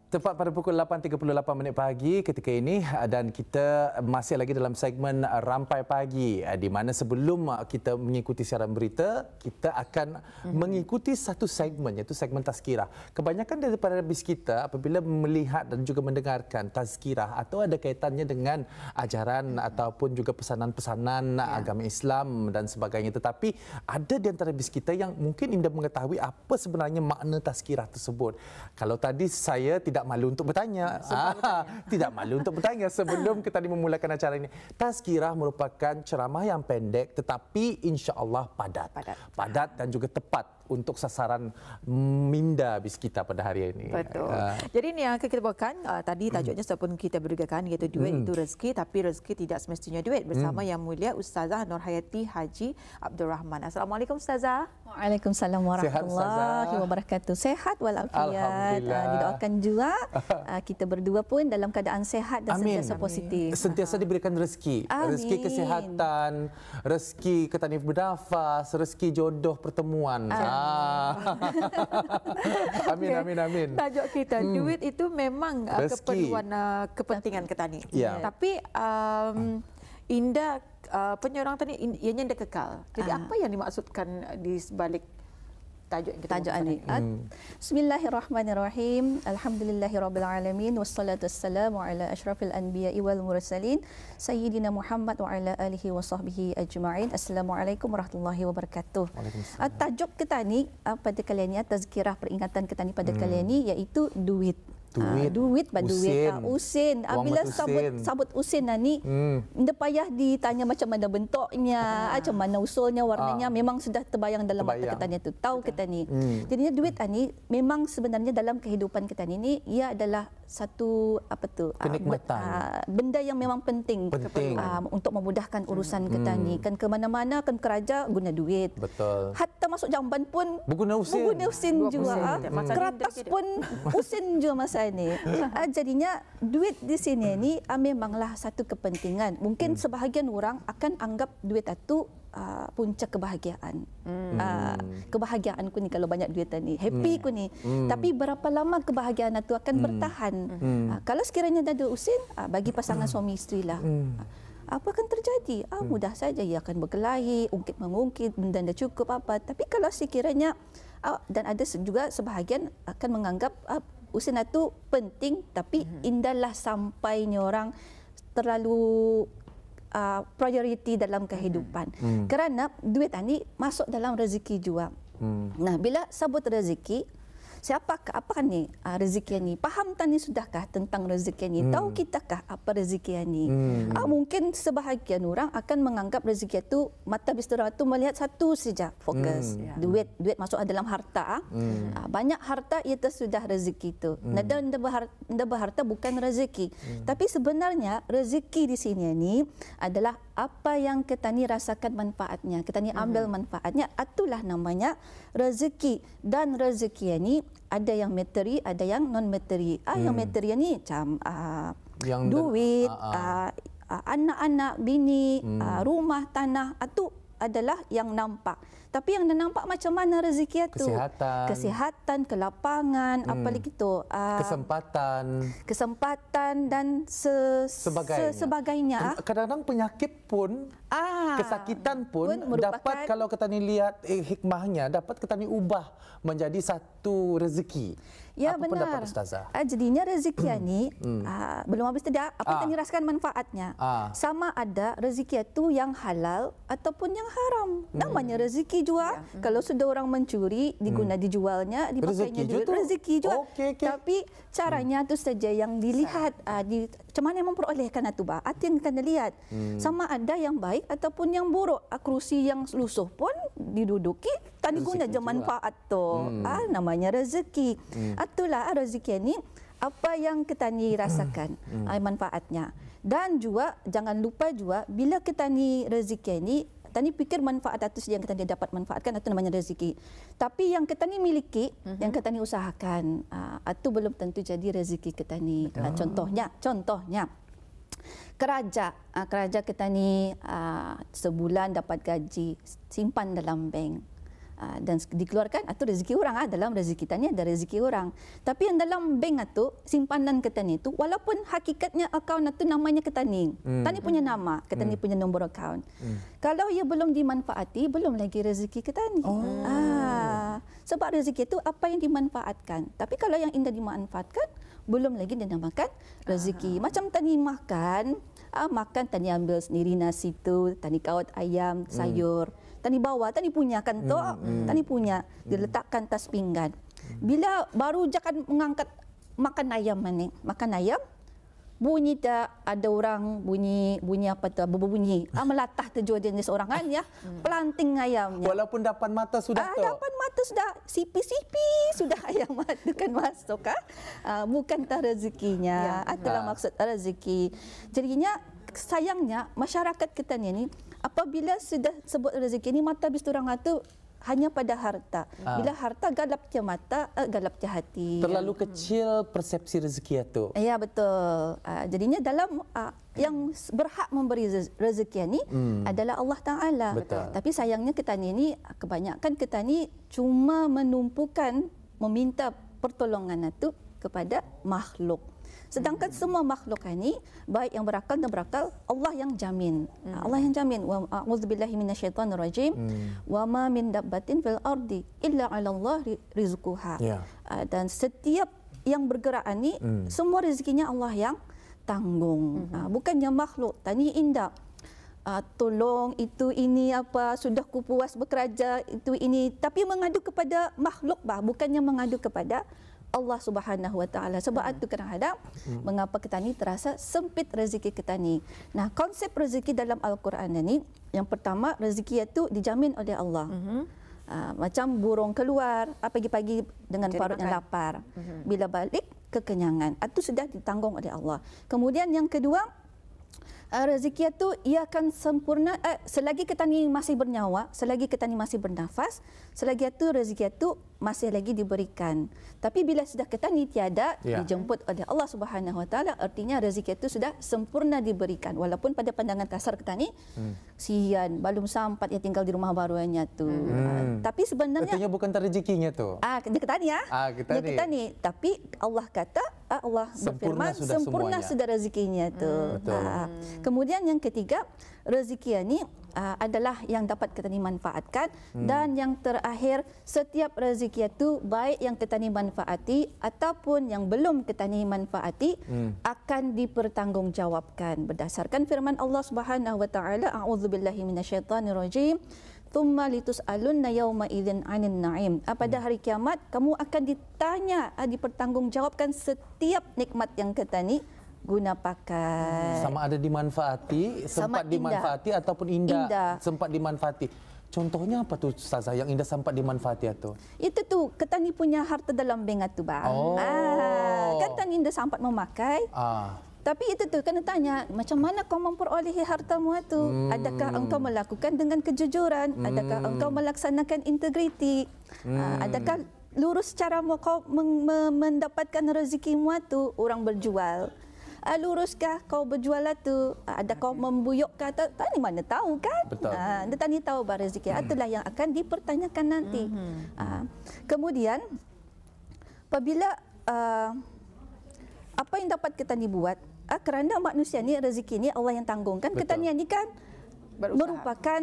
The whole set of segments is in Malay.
Tepat pada pukul 8.38 pagi ketika ini dan kita masih lagi dalam segmen Rampai Pagi di mana sebelum kita mengikuti siaran berita, kita akan mengikuti satu segmen iaitu segmen tazkirah. Kebanyakan daripada bis kita apabila melihat dan juga mendengarkan tazkirah atau ada kaitannya dengan ajaran ataupun juga pesanan-pesanan agama Islam dan sebagainya. Tetapi ada di antara bis kita yang mungkin tidak mengetahui apa sebenarnya makna tazkirah tersebut. Kalau tadi saya tidak malu untuk bertanya. Tidak malu untuk bertanya sebelum kita memulakan acara ini. Tazkirah merupakan ceramah yang pendek tetapi insya-Allah padat dan juga tepat untuk sasaran minda bis kita pada hari ini. Betul. Jadi ini yang akan kita bawakan tadi tajuknya sebelum kita berdegakan iaitu duit itu rezeki, tapi rezeki tidak semestinya duit, bersama Yang Mulia Ustazah Nurhayati Haji Abdul Rahman. Assalamualaikum Ustazah. Waalaikumsalam warahmatullahi wabarakatuh. Sehat walafiat. Didoakan juga kita berdua pun dalam keadaan sehat dan sentiasa positif. Sentiasa diberikan rezeki. Amin. Rezeki kesihatan, rezeki ketanif bernafas, rezeki jodoh pertemuan. Amin. Tajuk kita duit itu memang keperluan kepentingan ketani. Tapi indah penyorang tadi ianya indah kekal. Jadi apa yang dimaksudkan di sebalik tajuk ini? Bismillahirrahmanirrahim. Alhamdulillahirabbil alamin wassalatu wassalamu ala asyrafil anbiya'i wal mursalin sayyidina Muhammad wa ala alihi wa sahbihi ajma'in. Assalamualaikum warahmatullahi wabarakatuh. Tajuk kita ni pada kali ini, tazkirah peringatan kita ni pada kali ini iaitu duit. Duit usin. Bila sabut usin ni tidak payah ditanya macam mana bentuknya, macam mana usulnya, warnanya, memang sudah terbayang dalam mata kita ni tu. Tahu kita ni. Jadinya duit ni memang sebenarnya dalam kehidupan kita ni ia adalah satu kenikmatan, benda yang memang penting. Untuk memudahkan urusan kita ni. Kan ke mana-mana, kan kerja guna duit. Betul. Hatta masuk jamban pun berguna usin juga. Keratas pun usin juga masa ni. Jadinya duit di sini ni memanglah satu kepentingan. Mungkin sebahagian orang akan anggap duit itu puncak kebahagiaan. Kebahagiaanku ni kalau banyak duit ni, happy ku ni. Tapi berapa lama kebahagiaan itu akan bertahan? Kalau sekiranya dah ada usin, bagi pasangan suami isteri lah. Apa akan terjadi? Mudah saja ia akan berkelahi, ungkit-mengungkit, benda dah cukup apa. Tapi kalau sekiranya dan ada juga sebahagian akan menganggap usin itu penting, tapi indahlah sampainya orang terlalu prioriti dalam kehidupan. Kerana duit ini masuk dalam rezeki juga. Nah, bila sebut rezeki, siapakah apa ni rezeki ni? Faham tani sudahkah tentang rezeki ni? Tahu kitakah apa rezeki ni? Mungkin sebahagian orang akan menganggap rezeki itu mata bistara itu melihat satu saja fokus. Duit masuk dalam harta. Banyak harta itu sudah rezeki itu. Nada berharta bukan rezeki. Tapi sebenarnya rezeki di sini ni adalah apa yang kita ni rasakan manfaatnya, kita ni ambil manfaatnya, itulah namanya rezeki. Dan rezeki ni ada yang materi, ada yang non materi. Yang materi ni macam duit, anak-anak, bini, rumah, tanah, itu adalah yang nampak. Tapi yang nampak macam mana rezeki itu? Kesihatan, kelapangan, apa lagi itu? Kesempatan dan sebagainya. Kadang-kadang penyakit pun, kesakitan pun dapat, kalau kita ni lihat hikmahnya, dapat kita ni ubah menjadi satu rezeki. Ya, apa benar. Pendapat Ustazah? Jadinya rezeki ni belum habis tidak, apa yang dirasakan manfaatnya. Sama ada rezeki itu yang halal ataupun yang haram. Namanya rezeki juga. Kalau sudah orang mencuri, dijualnya, dipakainya duit, rezeki juga. Tapi caranya itu saja yang dilihat, macam mana memperolehkan itu, itu yang akan dilihat. Sama ada yang baik ataupun yang buruk. Kerusi yang lusuh pun diduduki, tadi guna je manfaat tu. Namanya rezeki. Itulah rezeki ni apa yang kita ni rasakan manfaatnya. Dan juga jangan lupa juga bila kita ni rezeki ni, kita ni fikir manfaat itu saja yang kita ni dapat manfaatkan, itu namanya rezeki. Tapi yang kita ni miliki, yang kita ni usahakan, itu belum tentu jadi rezeki kita ni. Contohnya kerja kita ni sebulan dapat gaji, simpan dalam bank. dan dikeluarkan atau rezeki orang. Dalam rezeki kita ni ada rezeki orang. Tapi yang dalam bank itu, simpanan kita ni itu, walaupun hakikatnya akaun itu namanya ketani. Tani punya nama, ketani punya nombor akaun. Kalau ia belum dimanfaati, belum lagi rezeki ketani. Sebab rezeki itu apa yang dimanfaatkan. Tapi kalau yang indah dimanfaatkan, belum lagi dinamakan rezeki. Macam tani makan, makan tani ambil sendiri nasi tu, tani kawat ayam, sayur. Tani bawa, tani punya kan tu, tani punya, diletakkan atas pinggan. Bila baru jangan mengangkat makan ayam ni, makan ayam, bunyi tak ada orang bunyi apa tu, berbunyi, melatah tujuan jenis orang kan ya, pelanting ayamnya. Walaupun dapat mata sudah tu. Dapat mata sudah, sipi-sipi sudah ayam mata kan masuk kan, bukan tak rezekinya, itulah maksud rezeki. Jadinya sayangnya masyarakat kita ni apabila sudah sebut rezeki ni mata bis orang itu hanya pada harta. Bila harta galapnya mata, galapnya hati. Terlalu kecil persepsi rezeki itu. Ya betul. Jadinya dalam yang berhak memberi rezeki ni adalah Allah Taala. Tapi sayangnya kita ni kebanyakan kita ni cuma menumpukan meminta pertolongan itu kepada makhluk. Sedangkan semua makhluk ini, baik yang berakal dan berakal, Allah yang jamin. Allah yang jamin. Wa a'udzubillahi minasyaitonirrajim. Wa ma min dabbatin fil ardi illa 'ala Allah rizquha. Dan setiap yang bergerak ini, semua rezekinya Allah yang tanggung. Bukannya makhluk. Tani indah. Tolong itu ini apa, sudah ku puas bekerja itu ini, tapi mengadu kepada makhluk bukannya mengadu kepada Allah Subhanahu Wa Taala. Sebab itu kadang-kadang mengapa kita ni terasa sempit rezeki kita ni. Nah, konsep rezeki dalam Al-Quran ini, yang pertama rezeki itu dijamin oleh Allah. Macam burung keluar pagi-pagi dengan perut yang lapar. Bila balik kekenyangan. Itu sudah ditanggung oleh Allah. Kemudian yang kedua, rezeki itu ia akan sempurna selagi kita ni masih bernyawa, selagi kita ni masih bernafas, selagi itu rezeki itu masih lagi diberikan. Tapi bila sudah kita ni tiada, dijemput oleh Allah Subhanahu Wa Taala, artinya rezeki itu sudah sempurna diberikan. Walaupun pada pandangan kasar kita ni, sian, belum sampai ya tinggal di rumah baruannya tu. Tapi sebenarnya artinya bukan rezekinya tu. Dia kata ni kita ni. Tapi Allah kata, Allah berfirman, sempurna sudah rezekinya tu. Kemudian yang ketiga, rezeki ini adalah yang dapat kita ni manfaatkan. Dan yang terakhir, setiap rezeki itu baik yang kita ni manfaati ataupun yang belum kita ni manfaati akan dipertanggungjawabkan berdasarkan firman Allah Subhanahu Wa Taala, a'udzubillahi minasyaitonirrajim, thumma litus'alunna yawma idzin 'anil na'im. Pada hari kiamat kamu akan ditanya, dipertanggungjawabkan setiap nikmat yang kita ni guna pakai. Sama ada dimanfaati, sempat dimanfaati ataupun indah sempat dimanfaati. Contohnya apa tu Ustazah yang indah sempat dimanfaati itu? Itu tu, kita ni punya harta dalam bank tu Kita ni indah sempat memakai. Tapi itu tu kena tanya, macam mana kau memperolehi hartamu itu? Adakah engkau melakukan dengan kejujuran? Adakah engkau melaksanakan integriti? Adakah lurus cara kau mendapatkan rezekimu itu? Orang berjual, luruskah kau berjual itu? Ada kau membuyuk kata, tani mana tahu kan? Betul. Tani tahu bahawa rezeki itulah yang akan dipertanyakan nanti. Kemudian apabila apa yang dapat kita ni buat, kerana manusia ni rezeki ni Allah yang tanggung kan. Kita ni kan merupakan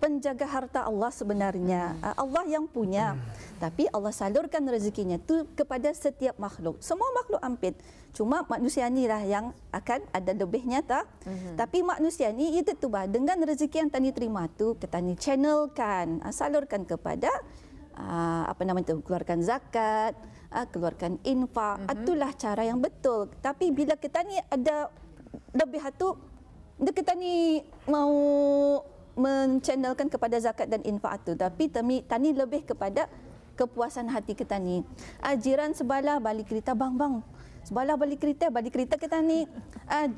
penjaga harta Allah sebenarnya. Allah yang punya. Tapi Allah salurkan rezekinya tu kepada setiap makhluk. Semua makhluk ampit. Cuma manusia ni lah yang akan ada lebihnya tak. Tapi manusia ni itu tu dengan rezeki yang tani terima tu, kita ni channelkan, salurkan kepada keluarkan zakat, keluarkan infak. Itulah cara yang betul. Tapi bila kita ni ada lebih tu, kita ni mau menchannelkan kepada zakat dan infak itu, tapi tani lebih kepada kepuasan hati kita ni. Jiran sebelah balik kereta, bang sebelah balik kereta kita ni.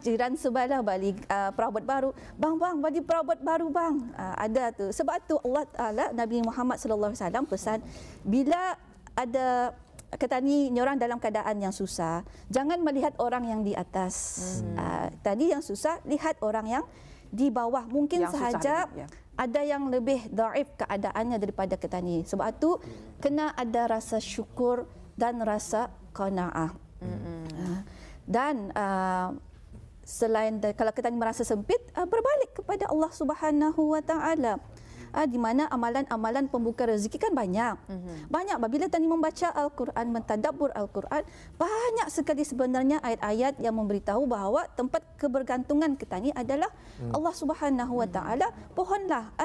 Jiran sebelah balik perabot baru, bang bagi perabot baru bang. Ada tu. Sebab tu Allah Taala, Nabi Muhammad sallallahu alaihi wasallam pesan, bila ada kita ni orang dalam keadaan yang susah, jangan melihat orang yang di atas. Tadi yang susah, lihat orang yang di bawah. Mungkin yang sahaja ada yang lebih dhaif keadaannya daripada kita ni. Sebab itu kena ada rasa syukur dan rasa qanaah. Dan selain kalau kita merasa sempit, berbalik kepada Allah Subhanahu Wa Taala. Di mana amalan-amalan pembuka rezeki kan banyak. Banyak bila tadi membaca Al-Quran, mentadabbur Al-Quran, banyak sekali sebenarnya ayat-ayat yang memberitahu bahawa tempat kebergantungan kita ni adalah Allah Subhanahu Wa Taala. Pohonlah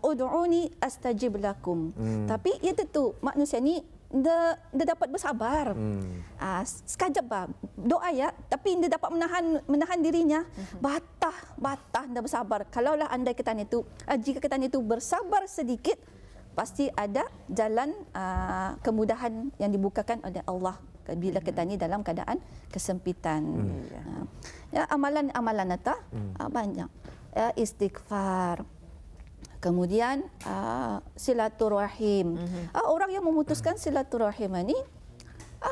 ud'uni astajib lakum. Tapi ya tentu manusia ni dia dapat bersabar. Sekejap doa ya, tapi dia dapat menahan dirinya. Batah dia bersabar. Kalaulah andai kita itu, jika kita itu bersabar sedikit, pasti ada jalan kemudahan yang dibukakan oleh Allah bila kita ni dalam keadaan kesempitan. Ya, amalan-amalan nata banyak. Ya, istighfar. Kemudian silaturahim. Orang yang memutuskan silaturahim ini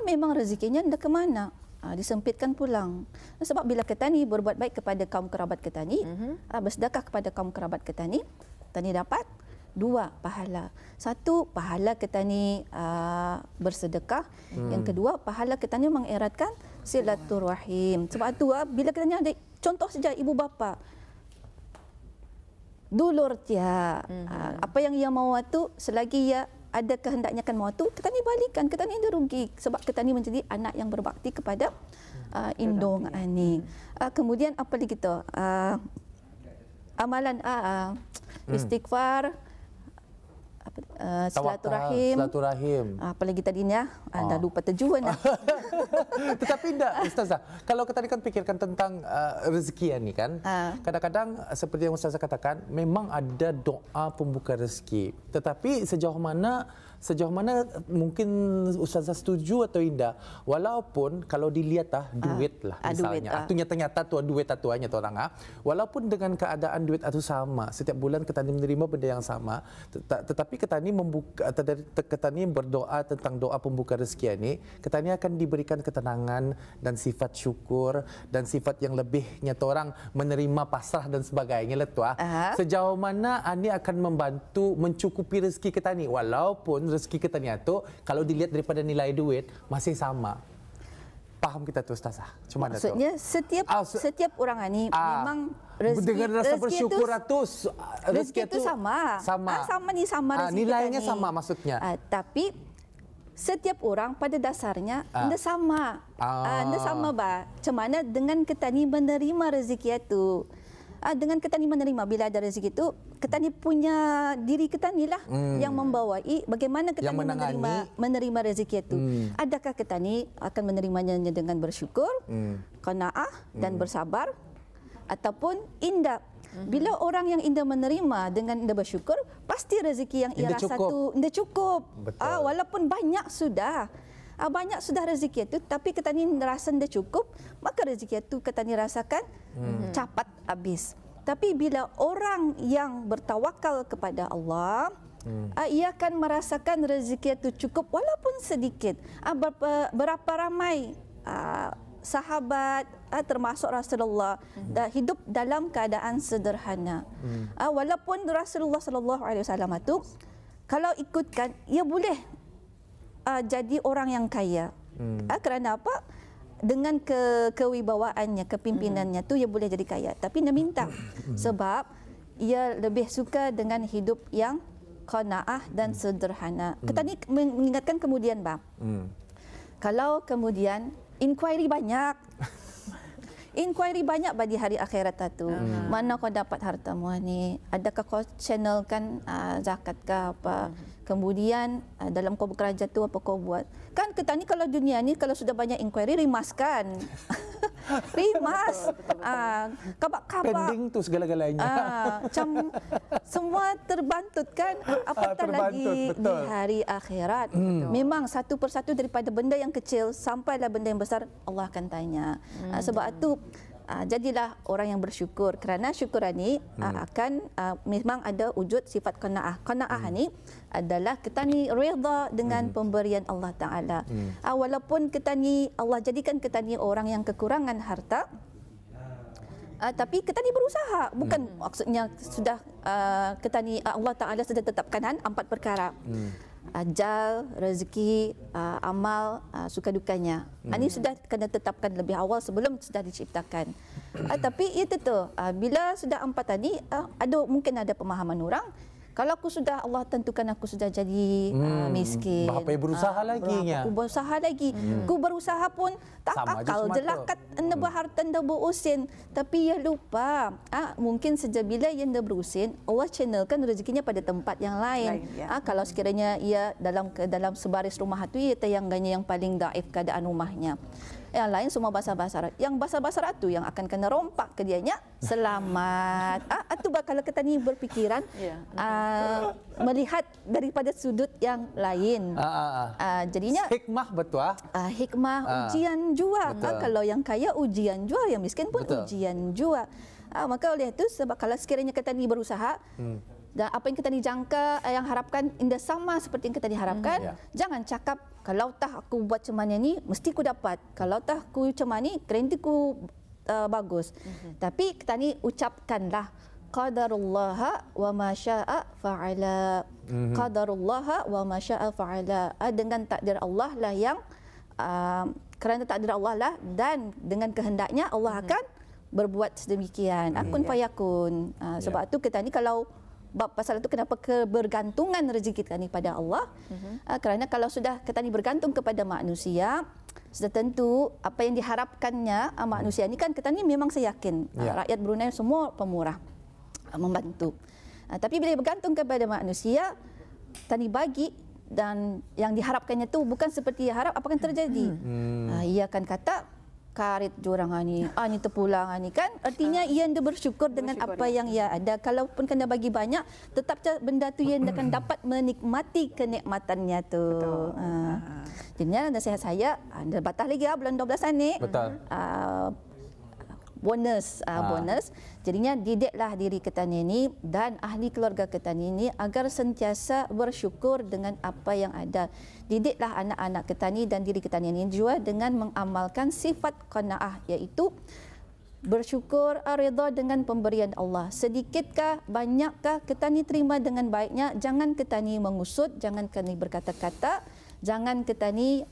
memang rezekinya tidak ke mana. Disempitkan pulang. Sebab bila kita ni berbuat baik kepada kaum kerabat kita ni, bersedekah kepada kaum kerabat kita ni dapat 2 pahala. 1 pahala kita ni bersedekah. Yang kedua pahala kita ni mengeratkan silaturahim. Sebab itu bila kita ni ada contoh saja ibu bapa, dulur dia, apa yang ia mahu itu selagi ia ada kehendaknya kan mahu itu, kita ni balikan, kita ni ada rugi sebab kita ni menjadi anak yang berbakti kepada indung ani. Kemudian apa lagi kita? Amalan istighfar, silaturahim. Apa lagi tadi ni? Dah lupa tujuan. Tetapi tidak, Ustazah. Kalau kita kan pikirkan tentang rezeki ni kan, kadang-kadang seperti yang Ustazah katakan, memang ada doa pembuka rezeki. Tetapi sejauh mana mungkin Ustazah setuju atau tidak, walaupun kalau dilihat duit lah misalnya, itu nyata-nyata tu duit atuannya tu orang walaupun dengan keadaan duit itu sama, setiap bulan kita menerima benda yang sama, tetapi kita ni berdoa tentang doa pembuka rezeki ini, kita ni akan diberikan ketenangan dan sifat syukur dan sifat yang lebih nyata orang menerima pasrah dan sebagainya lah. Sejauh mana ini akan membantu mencukupi rezeki kita ni, walaupun rezeki kita ni tu kalau dilihat daripada nilai duit masih sama. Faham kita tu Ustazah? Cuma maksudnya setiap orang ni memang rezeki dengan rasa bersyukur rezeki itu sama rezeki nilainya kita sama maksudnya. Tapi setiap orang pada dasarnya tidak sama. Tidak sama macam mana dengan kita ni menerima rezeki itu. Dengan kita ni menerima, bila ada rezeki itu, kita ni punya diri kita ni lah yang membawai bagaimana kita ni menerima rezeki itu. Adakah kita ni akan menerimanya dengan bersyukur, qanaah dan bersabar, ataupun indah? Bila orang yang indah menerima dengan indah bersyukur, pasti rezeki yang ia rasa tu indah cukup. Walaupun banyak sudah rezeki itu, tapi kita ni rasa tidak cukup, maka rezeki itu kita ni rasakan cepat habis. Tapi bila orang yang bertawakal kepada Allah, ia akan merasakan rezeki itu cukup walaupun sedikit. Berapa ramai sahabat termasuk Rasulullah hidup dalam keadaan sederhana. Walaupun Rasulullah SAW itu kalau ikutkan, ia boleh jadi orang yang kaya. Kerana apa? Dengan kewibawaannya, kepimpinannya tu ia boleh jadi kaya. Tapi dia minta sebab ia lebih suka dengan hidup yang qanaah dan sederhana. Kita ni mengingatkan kemudian kalau kemudian inquiry banyak bagi hari akhirat itu. Mana kau dapat hartamu ni? Adakah kau channelkan zakat ke apa? Kemudian dalam kau bekerja tu apa kau buat? Kan kita ni kalau dunia ni kalau sudah banyak inquiry rimaskan. Rimas. Kabar-kabar. Pending tu segala-galanya. Macam semua terbantut kan, apatah lagi di hari akhirat. Memang satu persatu daripada benda yang kecil sampailah benda yang besar Allah akan tanya. Sebab itu jadilah orang yang bersyukur, kerana syukuran ni akan memang ada wujud sifat qanaah. Qanaah ni adalah kita ni redha dengan pemberian Allah Taala. Walaupun kita ni Allah jadikan kita ni orang yang kekurangan harta, Tapi kita ni berusaha, bukan maksudnya sudah kita ni Allah Taala sudah tetapkan 4 perkara. Ajal, rezeki, amal, suka dukanya. Ini sudah kena tetapkan lebih awal sebelum sudah diciptakan. Tapi itu tu, bila sudah 4 tadi, mungkin ada pemahaman orang. Kalau aku sudah Allah tentukan aku sudah jadi miskin. Berapa berusaha lagi nya? Aku berusaha lagi. Aku berusaha pun tak akal jelakat anda berharta anda berusin. Tapi ia lupa. Mungkin sejak bila ia anda berusin, Allah channelkan rezekinya pada tempat yang lain. Kalau sekiranya ia dalam sebaris rumah itu ia tayanggannya yang paling daif keadaan rumahnya. Yang lain semua basar-basar. Yang basar-basar itu yang akan kena rompak ke dianya selamat. Itu kalau kita ni berfikiran melihat daripada sudut yang lain. Jadinya hikmah betul. Hikmah ujian jua. Kalau yang kaya ujian jua, yang miskin pun ujian jua. Maka oleh itu sebab kalau sekiranya kita ni berusaha dan apa yang kita dijangka, yang harapkan indah sama seperti yang kita diharapkan, jangan cakap kalau tah aku buat macam mana ni mesti ku dapat, kalau tah aku macam mana ni garanti ku bagus. Tapi kita ni ucapkanlah qadarullah wa ma syaa fa'ala. Qadarullah wa ma syaa fa'ala. Dengan takdir Allah lah yang kerana takdir Allah lah dan dengan kehendaknya Allah akan berbuat sedemikian. Kun fayakun. Sebab tu kita ni kalau bab pasal itu kenapa kebergantungan rezeki kita ni pada Allah. Kerana kalau sudah kita ni bergantung kepada manusia, sudah tentu apa yang diharapkannya manusia ni kan kita ni memang saya yakin rakyat Brunei semua pemurah membantu. Tapi bila bergantung kepada manusia, tani bagi dan yang diharapkannya tu bukan seperti yang harap, apa akan terjadi? Ia akan kata karit jorang ni, ni terpulang ni kan. Artinya ia anda bersyukur dengan apa yang ia ada. Kalaupun kena bagi banyak, tetap benda tu ia akan dapat menikmati kenikmatannya tu. Jadinya nasihat saya, anda batas lagi bulan 12 ni. Betul. Bonus. Jadinya didiklah diri kita ni dan ahli keluarga kita ni agar sentiasa bersyukur dengan apa yang ada. Didiklah anak-anak kita ni dan diri kita ni juga dengan mengamalkan sifat qanaah, iaitu bersyukur, redha dengan pemberian Allah. Sedikitkah, banyakkah kita ni terima dengan baiknya. Jangan kita ni mengusut, jangan kita ni berkata-kata, jangan kita ni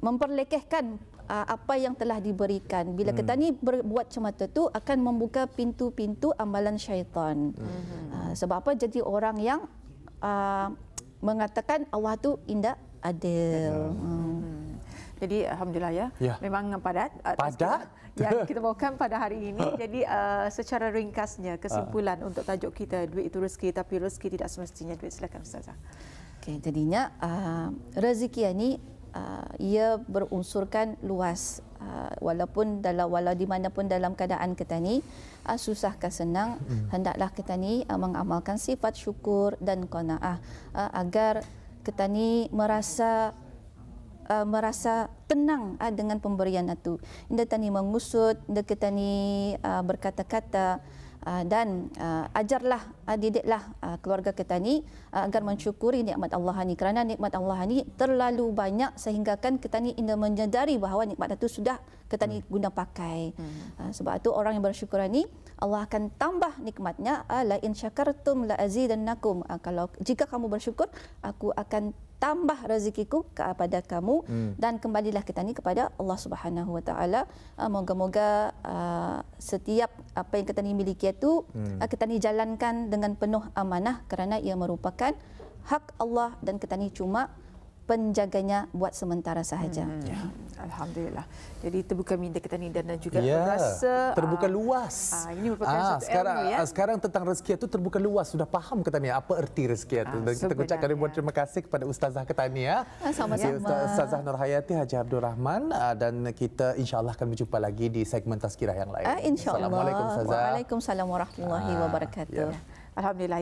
memperlekehkan apa yang telah diberikan. Bila kita ni berbuat macam tu akan membuka pintu-pintu amalan syaitan. Sebab apa? Jadi orang yang mengatakan Allah tu indah adil. Jadi alhamdulillah memang padat yang kita bawakan pada hari ini. Jadi secara ringkasnya kesimpulan untuk tajuk kita, duit itu rezeki tapi rezeki tidak semestinya duit. Silakan Ustazah. Okey, jadinya rezeki ini ia berunsurkan luas, walaupun walau di mana pun dalam keadaan kita ni susah ke senang, hendaklah kita ni mengamalkan sifat syukur dan qanaah agar kita ni merasa tenang dengan pemberian itu. Indah tani mengusut, indah kita ni berkata-kata dan ajarlah, didiklah keluarga kita ni agar mensyukuri nikmat Allah ni, kerana nikmat Allah ni terlalu banyak sehingga kan kita ni indah menyedari bahawa nikmat itu sudah kita ni guna pakai. Sebab itu orang yang bersyukur ni Allah akan tambah nikmatnya. La in syakartum la azidannakum. Kalau jika kamu bersyukur, aku akan tambah rezekiku kepada kamu. Dan kembalilah kita ni kepada Allah Subhanahu Wa Taala. Moga-moga setiap apa yang kita ni miliki itu kita ni jalankan dengan penuh amanah, kerana ia merupakan hak Allah dan kita ni cuma penjaganya buat sementara sahaja. Alhamdulillah. Jadi terbuka minda kita ni dan juga rasa terbuka luas. Ini merupakan satu ilmu sekarang tentang rezeki itu terbuka luas, sudah faham kita ni apa erti rezeki itu. Dan kita ucapkan ribuan terima kasih kepada Ustazah kita ni Sama-sama. Ustazah Nurhayati Haji Abdul Rahman, dan kita insya-Allah akan berjumpa lagi di segmen Tazkirah yang lain. Insya-Allah. Assalamualaikum Ustazah. Waalaikumsalam warahmatullahi wabarakatuh. Alhamdulillah